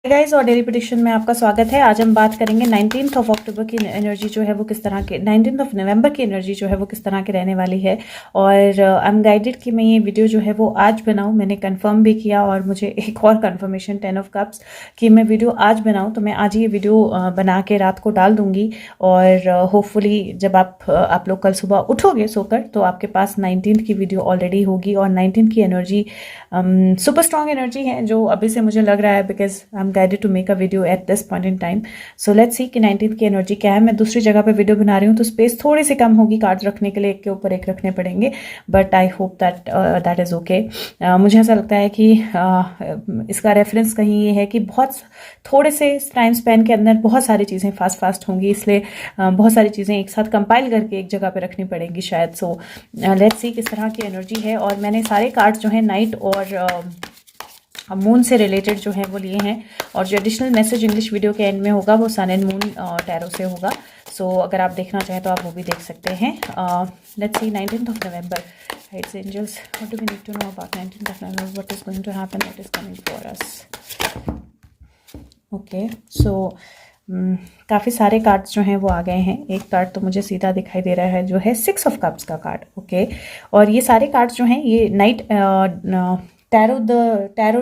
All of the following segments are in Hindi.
गाइस और डेली प्रेडिक्शन में आपका स्वागत है। आज हम बात करेंगे 19th ऑफ अक्टूबर की एनर्जी जो है वो किस तरह के 19th ऑफ नवंबर की एनर्जी जो है वो किस तरह की रहने वाली है। और आई एम गाइडेड कि मैं ये वीडियो जो है वो आज बनाऊं। मैंने कंफर्म भी किया और मुझे एक और कंफर्मेशन 10 ऑफ कप्स कि मैं वीडियो आज बनाऊं, तो मैं आज ये वीडियो बना के रात को डाल दूंगी। और होपफुली जब आप लोग कल सुबह उठोगे सोकर तो आपके पास 19th की वीडियो ऑलरेडी होगी। और 19th की एनर्जी सुपर स्ट्रॉन्ग एनर्जी है जो अभी से मुझे लग रहा है, because I am guided to make a video at this point in time. So let's see कि 19th की एनर्जी क्या है। मैं दूसरी जगह पे वीडियो बना रही हूँ तो स्पेस थोड़ी सी कम होगी, कार्ड्स रखने के लिए एक के ऊपर एक रखने पड़ेंगे, but I hope that is okay. मुझे ऐसा लगता है कि इसका रेफरेंस कहीं ये है कि बहुत थोड़े से टाइम स्पेन के अंदर बहुत सारी चीज़ें फास्ट होंगी, इसलिए बहुत सारी चीज़ें एक साथ कंपाइल करके एक जगह पे रखनी पड़ेंगी शायद। सो लेट्स सी किस तरह की एनर्जी है। और मैंने सारे कार्ड्स जो हैं नाइट और मून से रिलेटेड जो है वो लिए हैं, और जो एडिशनल मैसेज इंग्लिश वीडियो के एंड में होगा वो सन एंड मून टैरो से होगा। सो अगर आप देखना चाहें तो आप वो भी देख सकते हैं। Let's see 19th of November, rights angels, what do we need to know about 19th of November, what is going to happen, what is coming for us. Okay, so काफ़ी सारे कार्ड्स जो हैं वो आ गए हैं। एक कार्ड तो मुझे सीधा दिखाई दे रहा है जो है 6 ऑफ कप्स का कार्ड। ओके, और ये सारे कार्ड्स जो हैं ये नाइट टैरो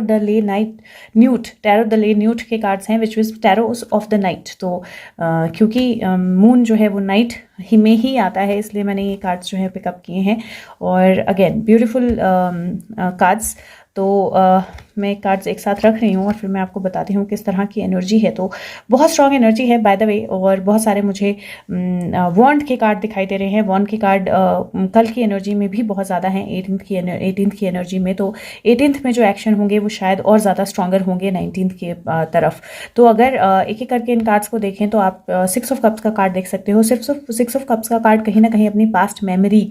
द ले नाइट न्यूट, टैरो द ले न्यूट के कार्ड्स हैं, which is tarot of the night. तो क्योंकि मून जो है वो नाइट ही में ही आता है, इसलिए मैंने ये कार्ड्स जो है पिकअप किए हैं। और अगेन ब्यूटीफुल कार्ड्स। तो मैं कार्ड्स एक साथ रख रही हूँ और फिर मैं आपको बताती हूँ किस तरह की एनर्जी है। तो बहुत स्ट्रॉन्ग एनर्जी है बाय द वे, और बहुत सारे मुझे वॉन्ड के कार्ड दिखाई दे रहे हैं। वॉन्ड के कार्ड कल की एनर्जी में भी बहुत ज़्यादा हैं, 18th की एनर्जी में। तो 18th में जो एक्शन होंगे वो शायद और ज़्यादा स्ट्रॉन्गर होंगे 19th के तरफ। तो अगर एक एक करके इन कार्ड्स को देखें तो आप 6 ऑफ कप्स का कार्ड देख सकते हो। 6 ऑफ कप्स का कार्ड कहीं ना कहीं अपनी पास्ट मेमोरी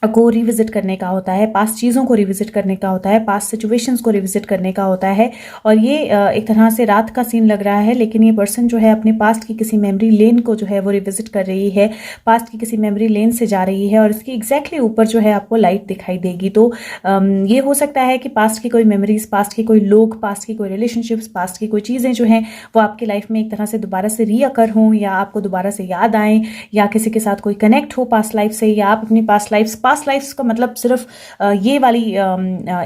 को रिविजिट करने का होता है, पास्ट चीज़ों को रिविजिट करने का होता है, पास्ट सिचुएशंस को रिविजिट करने का होता है। और ये एक तरह से रात का सीन लग रहा है, लेकिन ये पर्सन जो है अपने पास्ट की किसी मेमोरी लेन को जो है वो रिविजिट कर रही है, पास्ट की किसी मेमोरी लेन से जा रही है, और इसकी एग्जैक्टली ऊपर जो है आपको लाइट दिखाई देगी। तो ये हो सकता है कि पास्ट की कोई मेमोरीज, पास्ट के कोई लोग, पास्ट की कोई रिलेशनशिप्स, पास्ट की कोई चीज़ें जो हैं वो आपकी लाइफ में एक तरह से दोबारा से रीअकर हों, या आपको दोबारा से याद आएँ, या किसी के साथ कोई कनेक्ट हो पास्ट लाइफ से, या आप अपनी पास्ट लाइफ्स का मतलब सिर्फ ये वाली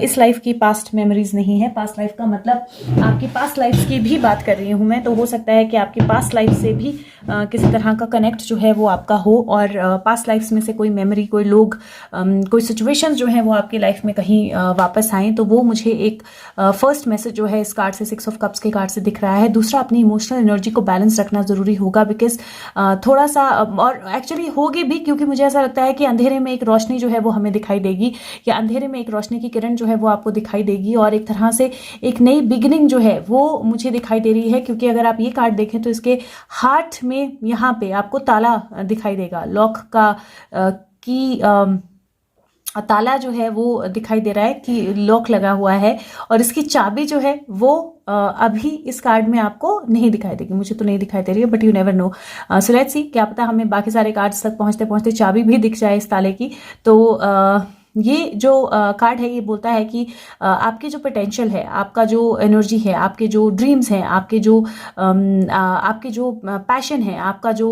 इस लाइफ की पास्ट मेमोरीज नहीं है। पास्ट लाइफ का मतलब आपकी पास्ट लाइफ्स की भी बात कर रही हूँ मैं। तो हो सकता है कि आपकी पास्ट लाइफ से भी किसी तरह का कनेक्ट जो है वो आपका हो, और पास्ट लाइफ्स में से कोई मेमोरी, कोई लोग, कोई सिचुएशंस जो है वो आपकी लाइफ में कहीं वापस आए। तो वो मुझे एक फर्स्ट मैसेज जो है इस कार्ड से, 6 ऑफ कप्स के कार्ड से दिख रहा है। दूसरा, अपनी इमोशनल एनर्जी को बैलेंस रखना जरूरी होगा, बिकॉज थोड़ा सा, और एक्चुअली होगी भी, क्योंकि मुझे ऐसा लगता है कि अंधेरे में एक रोशनी जो है वो हमें दिखाई देगी, या अंधेरे में एक रोशनी की किरण जो है वो आपको दिखाई देगी, और एक तरह से एक नई बिगिनिंग जो है वो मुझे दिखाई दे रही है। क्योंकि अगर आप ये कार्ड देखें तो इसके हार्ट में यहाँ पे आपको ताला दिखाई देगा, लॉक का की ताला जो है वो दिखाई दे रहा है कि लॉक लगा हुआ है, और इसकी चाबी जो है वो अभी इस कार्ड में आपको नहीं दिखाई देगी, मुझे तो नहीं दिखाई दे रही है, but you never know. So let's सी, क्या पता हमें बाकी सारे कार्ड्स तक पहुंचते पहुंचते चाबी भी दिख जाए इस ताले की। तो ये जो कार्ड है ये बोलता है कि आपकी जो पोटेंशियल है, आपका जो एनर्जी है, आपके जो ड्रीम्स हैं, आपके जो पैशन है, आपका जो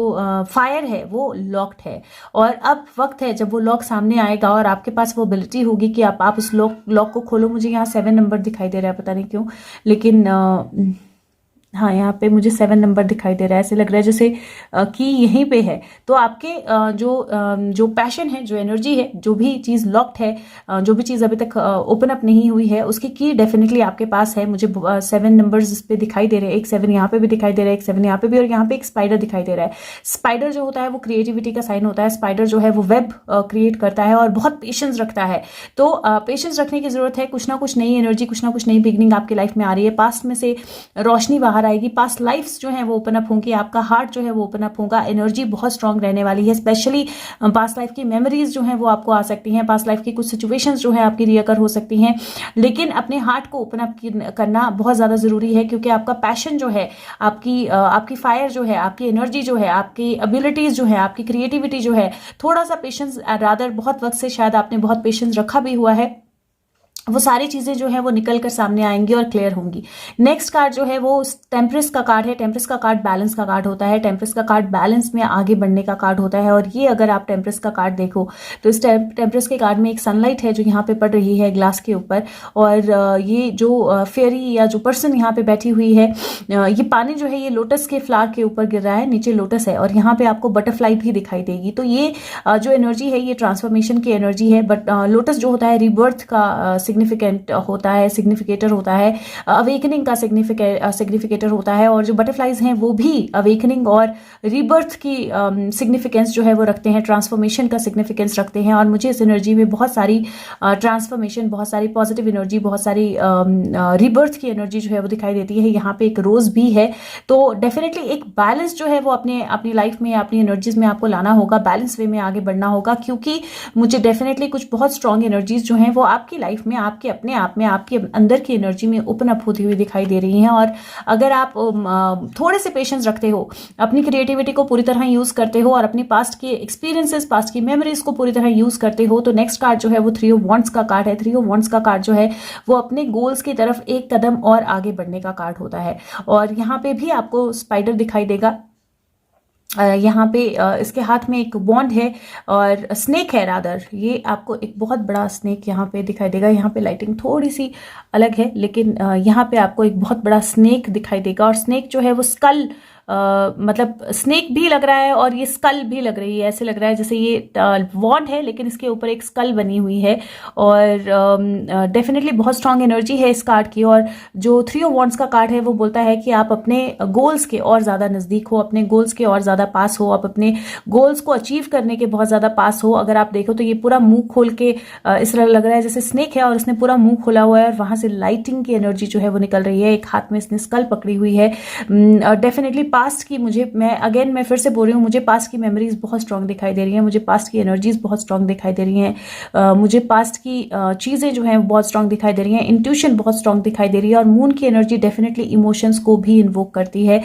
फायर है वो लॉक्ड है। और अब वक्त है जब वो लॉक सामने आएगा और आपके पास वो एबिलिटी होगी कि आप उस लॉक को खोलो। मुझे यहाँ 7 नंबर दिखाई दे रहा है, पता नहीं क्यों, लेकिन हाँ यहाँ पे मुझे 7 नंबर दिखाई दे रहा है। ऐसे लग रहा है जैसे कि यहीं पे है। तो आपके जो पैशन है, जो एनर्जी है, जो भी चीज़ लॉक्ड है, जो भी चीज़ अभी तक ओपन अप नहीं हुई है, उसकी की डेफिनेटली आपके पास है। मुझे 7 नंबर्स इस पे दिखाई दे रहे हैं, एक 7 यहाँ पे भी दिखाई दे रहा है, एक 7 यहाँ पे भी, और यहाँ पे एक स्पाइडर दिखाई दे रहा है। स्पाइडर जो होता है वो क्रिएटिविटी का साइन होता है। स्पाइडर जो है वो वेब क्रिएट करता है और बहुत पेशेंस रखता है। तो पेशेंस रखने की जरूरत है। कुछ ना कुछ नई एनर्जी, कुछ ना कुछ नई बिगनिंग आपकी लाइफ में आ रही है। पास्ट में से रोशनी बाहर आएगी, पास्ट लाइफ्स जो है वो ओपन अप होंगी, आपका हार्ट जो है वो ओपन अप होगा, एनर्जी बहुत स्ट्रांग रहने वाली है। स्पेशली पास्ट लाइफ की मेमोरीज जो है वो आपको आ सकती हैं, पास्ट लाइफ की कुछ सिचुएशंस जो है आपकी रियकर हो सकती हैं। लेकिन अपने हार्ट को ओपन अप करना बहुत ज्यादा जरूरी है, क्योंकि आपका पैशन जो है, आपकी फायर जो है, आपकी एनर्जी जो है, आपकी एबिलिटीज जो है, आपकी क्रिएटिविटी जो है, थोड़ा सा पेशेंस, रादर बहुत वक्त से शायद आपने बहुत पेशेंस रखा भी हुआ है, वो सारी चीज़ें जो है वो निकल कर सामने आएंगी और क्लियर होंगी। नेक्स्ट कार्ड जो है वो टेम्परेस का कार्ड है। टेम्परेस का कार्ड बैलेंस का कार्ड होता है। टेम्परेस का कार्ड बैलेंस में आगे बढ़ने का कार्ड होता है। और ये अगर आप टेम्परेस का कार्ड देखो तो इस टेम्परेस के कार्ड में एक सनलाइट है जो यहाँ पे पड़ रही है ग्लास के ऊपर, और ये जो फेरी या जो पर्सन यहाँ पे बैठी हुई है, ये पानी जो है ये लोटस के फ्लावर के ऊपर गिर रहा है, नीचे लोटस है और यहाँ पे आपको बटरफ्लाई भी दिखाई देगी। तो ये जो एनर्जी है ये ट्रांसफॉर्मेशन की एनर्जी है। बट लोटस जो होता है रिबर्थ का सिग्निफिकेंट होता है, सिग्निफिकेटर होता है, अवेकनिंग का सिग्निफिकेटर होता है। और जो बटरफ्लाइज हैं वो भी अवेकनिंग और रीबर्थ की सिग्निफिकेंस जो है वो रखते हैं, ट्रांसफॉर्मेशन का सिग्निफिकेंस रखते हैं। और मुझे इस एनर्जी में बहुत सारी ट्रांसफॉर्मेशन, बहुत सारी पॉजिटिव एनर्जी, बहुत सारी रीबर्थ की एनर्जी जो है वो दिखाई देती है। यहाँ पे एक रोज भी है। तो डेफिनेटली एक बैलेंस जो है वो अपनी लाइफ में, अपनी एनर्जीज में आपको लाना होगा, बैलेंस वे में आगे बढ़ना होगा, क्योंकि मुझे डेफिनेटली कुछ बहुत स्ट्रॉन्ग एनर्जीज जो हैं वो आपकी लाइफ में, आपके अपने आप में, आपके अंदर की एनर्जी में ओपन अप होती हुई दिखाई दे रही हैं। और अगर आप थोड़े से पेशेंस रखते हो, अपनी क्रिएटिविटी को पूरी तरह यूज करते हो और अपनी पास्ट के एक्सपीरियंसेस, पास्ट की मेमोरीज को पूरी तरह यूज करते हो, तो नेक्स्ट कार्ड जो है वो 3 ऑफ वॉन्ड्स का कार्ड है। 3 ऑफ वॉन्ड्स का कार्ड जो है वो अपने गोल्स की तरफ एक कदम और आगे बढ़ने का कार्ड होता है। और यहाँ पे भी आपको स्पाइडर दिखाई देगा। यहाँ पे इसके हाथ में एक वॉन्ड है और स्नेक है रादर, ये आपको एक बहुत बड़ा स्नेक यहाँ पे दिखाई देगा। यहाँ पे लाइटिंग थोड़ी सी अलग है, लेकिन यहाँ पे आपको एक बहुत बड़ा स्नेक दिखाई देगा। और स्नेक जो है वो स्कल, मतलब स्नेक भी लग रहा है और ये स्कल भी लग रही है। ऐसे लग रहा है जैसे ये वॉन्ड है लेकिन इसके ऊपर एक स्कल बनी हुई है। और डेफिनेटली बहुत स्ट्रांग एनर्जी है इस कार्ड की। और जो 3 ऑफ वॉन्ड्स का कार्ड है वो बोलता है कि आप अपने गोल्स के और ज़्यादा नज़दीक हो, अपने गोल्स के और ज़्यादा पास हो, आप अपने गोल्स को अचीव करने के बहुत ज़्यादा पास हो। अगर आप देखो तो ये पूरा मुंह खोल के इस तरह लग रहा है जैसे स्नेक है और उसने पूरा मुंह खोला हुआ है और वहाँ से लाइटिंग की एनर्जी जो है वो निकल रही है। एक हाथ में इसने स्कल पकड़ी हुई है। डेफिनेटली पास्ट की, मैं फिर से बोल रही हूँ, मुझे पास्ट की मेमोरीज बहुत स्ट्रांग दिखाई दे रही हैं, मुझे पास्ट की एनर्जीज बहुत स्ट्रांग दिखाई दे रही हैं, मुझे पास्ट की चीज़ें जो हैं बहुत स्ट्रांग दिखाई दे रही हैं, इंट्यूशन बहुत स्ट्रांग दिखाई दे रही है। और मून की एनर्जी डेफिनेटली इमोशंस को भी इन्वोक करती है।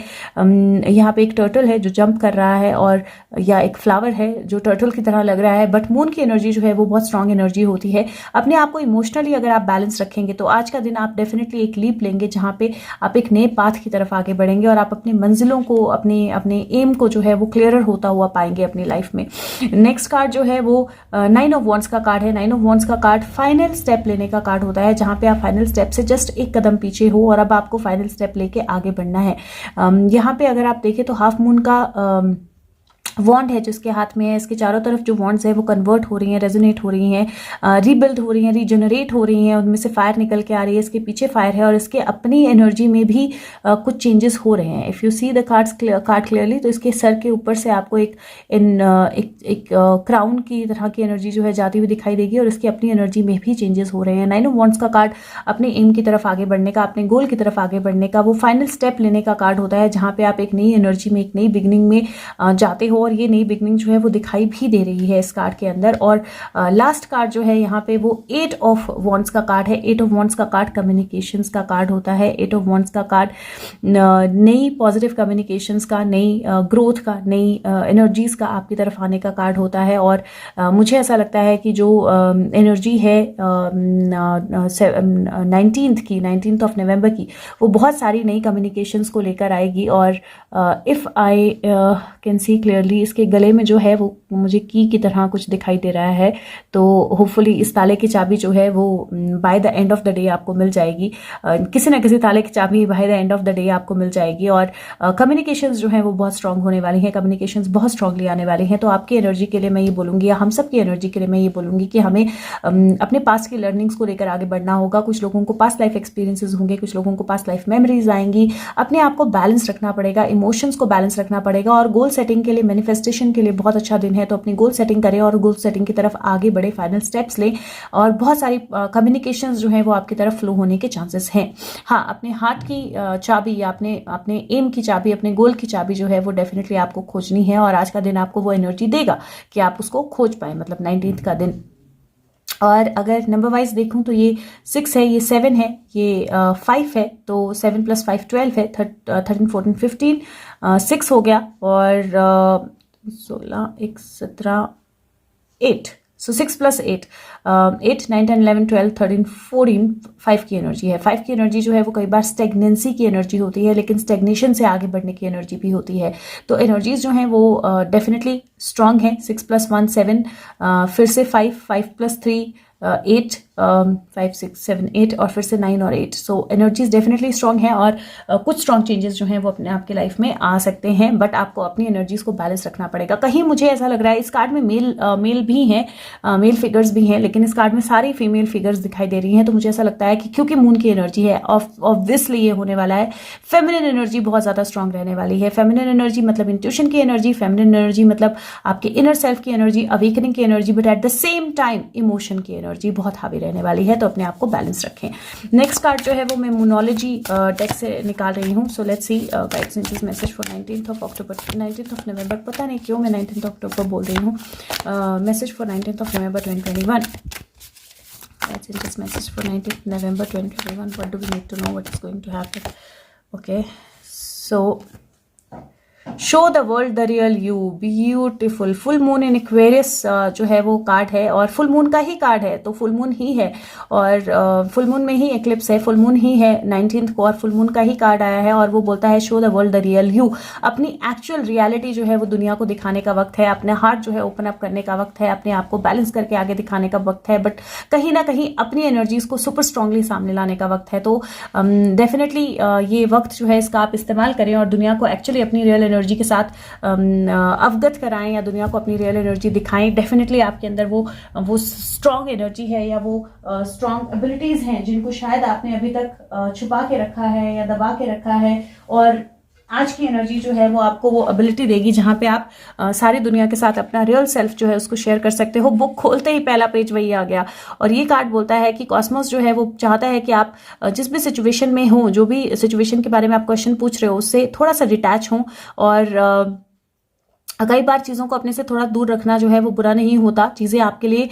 यहाँ पे एक टर्टल है जो जंप कर रहा है, और या एक फ्लावर है जो टर्टल की तरह लग रहा है। बट मून की एनर्जी जो है वो बहुत स्ट्रांग एनर्जी होती है। अपने आप को इमोशनली अगर आप बैलेंस रखेंगे तो आज का दिन आप डेफिनेटली एक लीप लेंगे जहाँ पे आप एक नए पाथ की तरफ आगे बढ़ेंगे और आप अपनी मंजिलों को, अपने एम को जो है वो क्लियरर होता हुआ पाएंगे अपनी लाइफ में। नेक्स्ट कार्ड जो है वो 9 ऑफ वॉन्ड्स का कार्ड है। 9 ऑफ वॉन्ड्स का कार्ड फाइनल स्टेप लेने का कार्ड होता है, जहां पे आप फाइनल स्टेप से जस्ट एक कदम पीछे हो और अब आपको फाइनल स्टेप लेके आगे बढ़ना है। यहाँ पे अगर आप देखें तो हाफ मून का वॉन्ड है जिसके हाथ में है, इसके चारों तरफ जो वॉन्ड्स है वो कन्वर्ट हो रही हैं, रेजोनेट हो रही हैं, रीबिल्ड हो रही हैं, रीजनरेट हो रही हैं, उनमें से फायर निकल के आ रही है। इसके पीछे फायर है और इसके अपनी एनर्जी में भी कुछ चेंजेस हो रहे हैं। If you see the card clearly तो इसके सर के ऊपर से आपको एक क्राउन की तरह की एनर्जी जो है जाती हुई दिखाई देगी और इसकी अपनी एनर्जी में भी चेंजेस हो रहे हैं। 9 ऑफ वॉन्ड्स का कार्ड अपने एम की तरफ आगे बढ़ने का, अपने गोल की तरफ आगे बढ़ने का, वो फाइनल स्टेप लेने का कार्ड होता है, जहाँ पे आप एक नई एनर्जी में, एक नई बिगनिंग में जाते हो। और ये नई बिगनिंग जो है वो दिखाई भी दे रही है इस कार्ड के अंदर। और लास्ट कार्ड जो है यहाँ पे वो 8 ऑफ वॉन्ड्स का कार्ड है। 8 ऑफ वॉन्ड्स का कार्ड कम्युनिकेशंस का कार्ड होता है। 8 ऑफ वॉन्ड्स का कार्ड नई पॉजिटिव कम्युनिकेशंस का, नई ग्रोथ का, नई एनर्जीज का आपकी तरफ आने का कार्ड होता है। और मुझे ऐसा लगता है कि जो एनर्जी है 19th ऑफ नवंबर की, वो बहुत सारी नई कम्युनिकेशंस को लेकर आएगी। और if I can see clearly, इसके गले में जो है वो मुझे की तरह कुछ दिखाई दे रहा है। तो होपफुली इस ताले की चाबी जो है वो by the end of the day आपको मिल जाएगी। किसी ना किसी ताले की चाबी by the end of the day आपको मिल जाएगी। और कम्युनिकेशंस जो हैं वो बहुत स्ट्रांग होने वाली हैं, कम्युनिकेशंस बहुत स्ट्रांगली आने वाली हैं। तो आपकी एनर्जी के लिए मैं ये बोलूँगी, या हम सब की एनर्जी के लिए मैं ये बोलूँगी कि हमें अपने पास्ट की लर्निंग्स को लेकर आगे बढ़ना होगा। कुछ लोगों को पास्ट लाइफ एक्सपीरियंसेस होंगे, कुछ लोगों को पास्ट लाइफ मेमोरीज आएंगी। अपने आप को बैलेंस रखना पड़ेगा, इमोशंस को बैलेंस रखना पड़ेगा। और गोल सेटिंग के लिए, मैनिफेस्टेशन के लिए बहुत अच्छा दिन है। तो अपनी गोल सेटिंग करें और गोल सेटिंग की तरफ आगे बढ़े, फाइनल स्टेप्स लें। और बहुत सारी कम्युनिकेशंस जो हैं वो आपकी तरफ फ्लो होने के चांसेस हैं। हाँ, अपने हार्ट की चाबी या अपने एम की चाबी, अपने गोल की चाबी जो है वो डेफिनेटली आपको खोजनी है। और आज का दिन आपको वो एनर्जी देगा कि आप उसको खोज पाए, मतलब 19th का दिन। और अगर नंबर वाइज देखूं तो ये 6 है, ये 7 है, ये 5 है। तो 7 + 5 12 है, 13 14 15 6 हो गया। और 16 1 17 8 सो 6 + 8, 8, 9, 10, 11, 12, 13, 14, 5 की एनर्जी है। 5 की एनर्जी जो है वो कई बार स्टेगनेंसी की एनर्जी होती है, लेकिन स्टेगनेशन से आगे बढ़ने की एनर्जी भी होती है। तो एनर्जीज जो हैं वो डेफिनेटली स्ट्रांग है। 6 + 1 7, फिर से 5, 5 + 3 8, 5 6 7 8 और फिर से 9 और 8। सो एनर्जीज डेफिनेटली स्ट्रांग है और कुछ स्ट्रांग चेंजेस जो हैं वो अपने आपके लाइफ में आ सकते हैं, बट आपको अपनी एनर्जीज को बैलेंस रखना पड़ेगा। कहीं मुझे ऐसा लग रहा है इस कार्ड में मेल भी हैं, मेल फिगर्स भी हैं, लेकिन इस कार्ड में सारी फीमेल फिगर्स दिखाई दे रही हैं। तो मुझे ऐसा लगता है कि क्योंकि मून की एनर्जी है, ऑब्वियसली ये होने वाला है, फेमिनिन एनर्जी बहुत ज़्यादा स्ट्रांग रहने वाली है। फेमिनिन एनर्जी मतलब इंट्यूशन की एनर्जी, फेमिनिन एनर्जी मतलब आपके इनर सेल्फ की एनर्जी, अवेकनिंग की energy, but at the same time emotion की एनर्जी बहुत हावी रहने वाली है। तो अपने आप को बैलेंस रखें। नेक्स्ट कार्ड जो है वो मैं मोनोलॉजी डेक से निकाल रही हूँ। सो let's C guides and message for 19th of नवंबर। पता नहीं क्यों मैं 19th अक्टूबर बोल रही हूँ। Message for 19th November 2021। That's in this message for 19th November 2021. What do we need to know? What is going to happen? Okay, so show the world the real you, beautiful. Full moon in Aquarius जो है वो कार्ड है और फुल मून का ही कार्ड है, तो फुल मून ही है और फुल मून में ही एक्लिप्स है, फुल मून ही है 19th को और फुल मून का ही कार्ड आया है और वो बोलता है show the world the real you. अपनी एक्चुअल रियलिटी जो है वो दुनिया को दिखाने का वक्त है, अपने हार्ट जो है ओपन अप करने का वक्त है, अपने आप को बैलेंस करके आगे दिखाने का वक्त है, बट कहीं ना कहीं अपनी एनर्जीज को सुपर स्ट्रांगली सामने लाने का वक्त है। तो डेफिनेटली ये वक्त जो है इसका आप इस्तेमाल करें और दुनिया को एक्चुअली अपनी रियल एनर्जी के साथ अवगत कराएं या दुनिया को अपनी रियल एनर्जी दिखाएं। डेफिनेटली आपके अंदर वो स्ट्रांग एनर्जी है या वो स्ट्रांग एबिलिटीज हैं जिनको शायद आपने अभी तक छुपा के रखा है या दबा के रखा है, और आज की एनर्जी जो है वो आपको वो एबिलिटी देगी जहां पे आप सारी दुनिया के साथ अपना रियल सेल्फ जो है उसको शेयर कर सकते हो। बुक खोलते ही पहला पेज वही आ गया और ये कार्ड बोलता है कि कॉस्मोस जो है वो चाहता है कि आप जिस भी सिचुएशन में हो, जो भी सिचुएशन के बारे में आप क्वेश्चन पूछ रहे हो, उससे थोड़ा सा डिटैच हो और कई बार चीज़ों को अपने से थोड़ा दूर रखना जो है वो बुरा नहीं होता। चीज़ें आपके लिए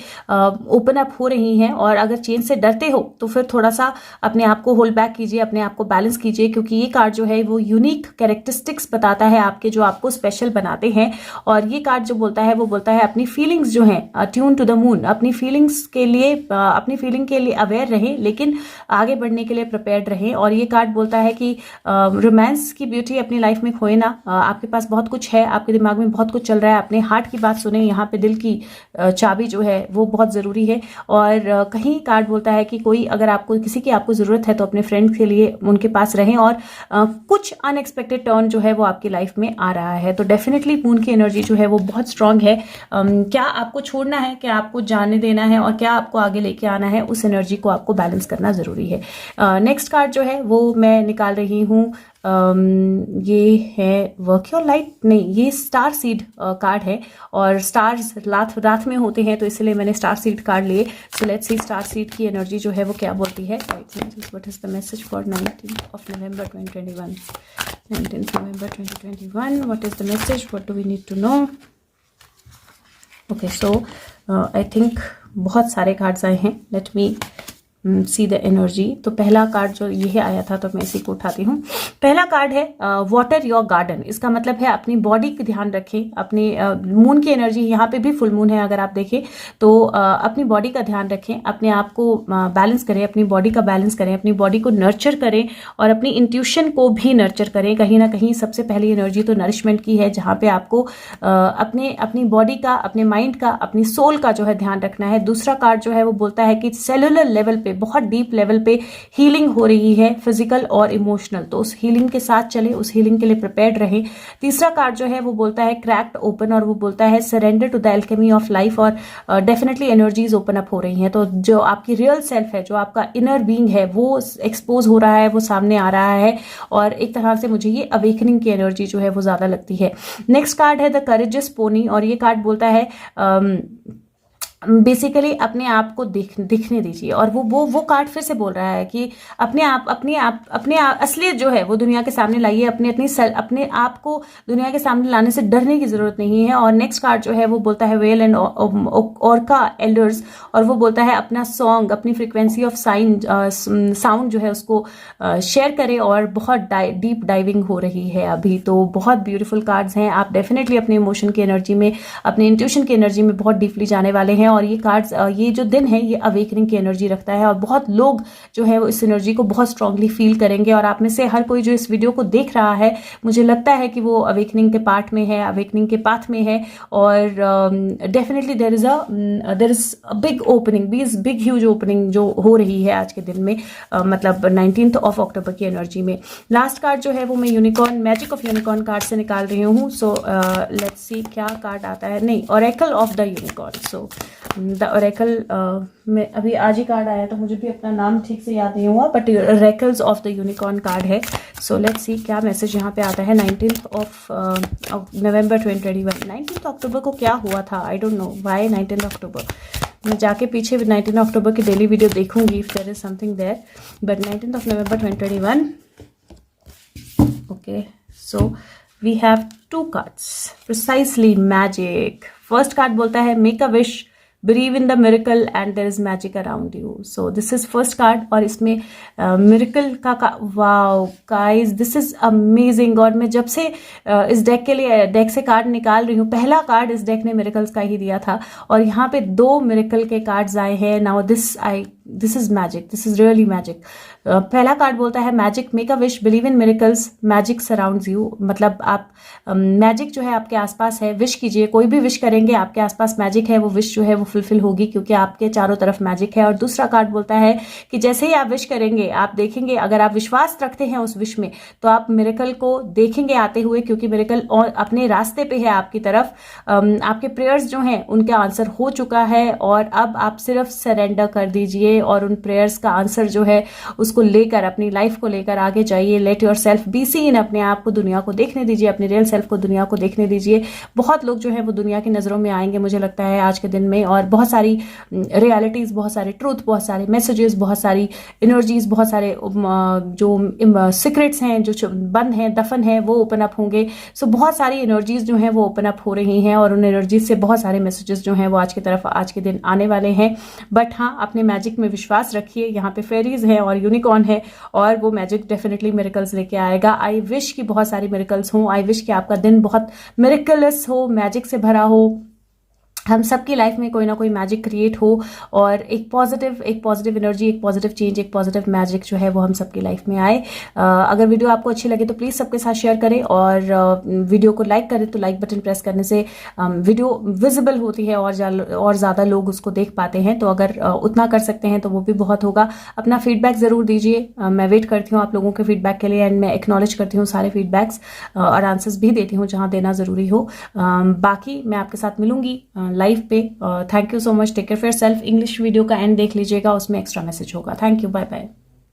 ओपन अप हो रही हैं और अगर चेंज से डरते हो तो फिर थोड़ा सा अपने आप को होल्ड बैक कीजिए, अपने आप को बैलेंस कीजिए, क्योंकि ये कार्ड जो है वो यूनिक कैरेक्टरिस्टिक्स बताता है आपके, जो आपको स्पेशल बनाते हैं। और ये कार्ड जो बोलता है वो बोलता है अपनी फीलिंग्स जो हैं, ट्यून टू द मून, अपनी फीलिंग्स के लिए अपनी फीलिंग के लिए अवेयर रहें, लेकिन आगे बढ़ने के लिए प्रिपेयर्ड रहें। और ये कार्ड बोलता है कि रोमांस की ब्यूटी अपनी लाइफ में खोए ना। आपके पास बहुत कुछ है, आपके दिमाग में बहुत कुछ चल रहा है, अपने हार्ट की बात सुने। यहाँ पे दिल की चाबी जो है वो बहुत ज़रूरी है। और कहीं कार्ड बोलता है कि कोई अगर आपको किसी की आपको ज़रूरत है तो अपने फ्रेंड के लिए उनके पास रहें और कुछ अनएक्सपेक्टेड टर्न जो है वो आपकी लाइफ में आ रहा है। तो डेफिनेटली मून की एनर्जी जो है वो बहुत स्ट्रांग है। क्या आपको छोड़ना है, क्या आपको जाने देना है और क्या आपको आगे लेके आना है, उस एनर्जी को आपको बैलेंस करना ज़रूरी है। नेक्स्ट कार्ड जो है वो मैं निकाल रही हूँ, ये है वर्क योर लाइट, नहीं ये स्टार सीड कार्ड है और स्टार्स रात में होते हैं तो इसलिए मैंने स्टार सीड कार्ड लिए। So let's see star seed की एनर्जी जो है वो क्या बोलती है। What is the message for 19th November 2021। 19th November 2021, what is the message, what do we need to know. Okay, so I think बहुत सारे कार्ड्स आए हैं, let me see the energy. तो पहला कार्ड जो ये आया था तो मैं इसी को उठाती हूँ। पहला कार्ड है वाटर योर गार्डन। इसका मतलब है अपनी बॉडी का ध्यान रखें, अपनी मून की एनर्जी, यहाँ पे भी फुल मून है अगर आप देखें तो अपनी बॉडी का ध्यान रखें, अपने आप को बैलेंस करें, अपनी बॉडी का बैलेंस करें, अपनी बॉडी को नर्चर करें और अपनी इंट्यूशन को भी नर्चर करें। कहीं ना कहीं सबसे पहली एनर्जी तो नरिशमेंट की है, जहाँ पे आपको अपनी बॉडी का, अपने माइंड का, अपनी सोल का जो है ध्यान रखना है। दूसरा कार्ड जो है वो बोलता है कि सेलुलर लेवल पे, बहुत डीप लेवल पे हीलिंग हो रही है, फिजिकल और इमोशनल, तो उस हीलिंग के साथ चले, उस हीलिंग के लिए प्रिपेयर्ड रहे। तीसरा कार्ड जो है वो बोलता है क्रैक्ड ओपन और वो बोलता है surrender to the alchemy of life और डेफिनेटली एनर्जीज ओपन अप हो रही हैं। तो जो आपकी रियल सेल्फ है, जो आपका इनर बीइंग है वो एक्सपोज हो रहा है, वो सामने आ रहा है और एक तरह से मुझे ये अवेकनिंग की एनर्जी जो है वो ज्यादा लगती है। नेक्स्ट कार्ड है द करेजियस पोनी और ये कार्ड बोलता है बेसिकली अपने आप को दिखने दीजिए। और वो कार्ड फिर से बोल रहा है कि अपने आप असलियत जो है वो दुनिया के सामने लाइए, अपने आप को दुनिया के सामने लाने से डरने की जरूरत नहीं है। और नेक्स्ट कार्ड जो है वो बोलता है वेल एंड ऑर्का एल्डर्स और वो बोलता है अपना सॉन्ग, अपनी फ्रीक्वेंसी ऑफ साउंड जो है उसको शेयर करें और बहुत डीप डाइविंग हो रही है अभी। तो बहुत ब्यूटीफुल कार्ड्स हैं, आप डेफिनेटली अपने इमोशन की एनर्जी में, अपने इंट्यूशन की एनर्जी में बहुत डीपली जाने वाले हैं और ये कार्ड्स ये जो दिन है ये अवेकनिंग की एनर्जी रखता है और बहुत लोग जो है वो इस एनर्जी को बहुत स्ट्रांगली फील करेंगे और आप में से हर कोई जो इस वीडियो को देख रहा है मुझे लगता है कि वो अवेकनिंग के पार्ट में है, अवेकनिंग के पाथ में है और definitely there is a big opening, big huge opening जो हो रही है आज के दिन में, मतलब 19 ऑफ अक्टूबर की एनर्जी में। लास्ट कार्ड जो है वो मैं unicorn, magic of unicorn card से निकाल रही हूँ। सो लेट्स सी क्या कार्ड आता है। नहीं, Oracle of the unicorn. So the Oracle में अभी आज ही कार्ड आया तो मुझे भी अपना नाम ठीक से याद नहीं हुआ, but oracles of the unicorn card है। सो लेट्स सी क्या मैसेज यहाँ पे आता है। 19 ऑफ नवंबर 2021। 19 अक्टूबर को क्या हुआ था? I don't know why 19 October. मैं जाके पीछे 19 अक्टूबर की डेली वीडियो देखूंगी if there is something there, but 19 of November 2021। Okay, so we have two cards, precisely magic. First card बोलता है make a wish, believe in the miracle and there is magic around you. So this is first card और इसमें miracle का wow guys, this is amazing। और मैं जब से इस डेक के लिए डेक से कार्ड निकाल रही हूँ, पहला कार्ड इस डेक ने miracles का ही दिया था और यहाँ पे 2 miracle के कार्ड्स आए हैं। Now this is magic, this is really magic। पहला कार्ड बोलता है magic, make a wish, believe in miracles, magic surrounds you. मतलब आप मैजिक जो है आपके आसपास है, विश कीजिए, कोई भी विश करेंगे आपके आसपास मैजिक है, वो विश जो है वो फुलफिल होगी क्योंकि आपके चारों तरफ मैजिक है। और दूसरा कार्ड बोलता है कि जैसे ही आप विश करेंगे आप देखेंगे, अगर आप विश्वास रखते हैं उस विश में तो आप मिरेकल को देखेंगे आते हुए, क्योंकि मिरेकल अपने रास्ते पे है आपकी तरफ। आपके प्रेयर्स जो हैं उनका आंसर हो चुका है और अब आप सिर्फ सरेंडर कर दीजिए और उन प्रेयर्स का आंसर जो है उसको लेकर, अपनी लाइफ को लेकर आगे जाइए। Let your self be seen, अपने आप को दुनिया को देखने दीजिए, अपने रियल सेल्फ को दुनिया को देखने दीजिए। बहुत लोग जो है वो दुनिया की नज़रों में आएंगे मुझे लगता है आज के दिन में, और बहुत सारी रियलिटीज़, बहुत सारे ट्रूथ, बहुत सारे मैसेजेस, बहुत सारी एनर्जीज, बहुत सारे जो सीक्रेट्स हैं जो बंद हैं, दफन है, वो ओपन अप होंगे। सो बहुत सारी एनर्जीज जो हैं वो ओपन अप हो रही हैं और उन एनर्जीज से बहुत सारे मैसेजेस जो हैं वो आज की तरफ आज के दिन आने वाले हैं। बट हाँ, अपने मैजिक में विश्वास रखिए। यहाँ पे फेरीज है और यूनिकॉर्न है और वो मैजिक डेफिनेटली मिरेकल्स लेके आएगा। आई विश कि बहुत सारी मिरेकल्स हों। आई विश कि आपका दिन बहुत मिरेकलस हो, मैजिक से भरा हो। हम सबकी लाइफ में कोई ना कोई मैजिक क्रिएट हो और एक पॉजिटिव एनर्जी, एक पॉजिटिव चेंज, एक पॉजिटिव मैजिक जो है वो हम सबकी लाइफ में आए। अगर वीडियो आपको अच्छी लगे तो प्लीज़ सबके साथ शेयर करें और वीडियो को लाइक करें। तो लाइक बटन प्रेस करने से वीडियो विजिबल होती है और ज़्यादा लोग उसको देख पाते हैं। तो अगर उतना कर सकते हैं तो वो भी बहुत होगा। अपना फीडबैक ज़रूर दीजिए, मैं वेट करती हूँ आप लोगों के फीडबैक के लिए एंड मैं एक्नॉलेज करती हूँ सारे फीडबैक्स और आंसर्स भी देती हूँ जहाँ देना ज़रूरी हो। बाकी मैं आपके साथ मिलूंगी लाइव पे। Thank you so much, take care of yourself. English video का एंड देख लीजिएगा, उसमें एक्स्ट्रा मैसेज होगा। Thank you, bye bye.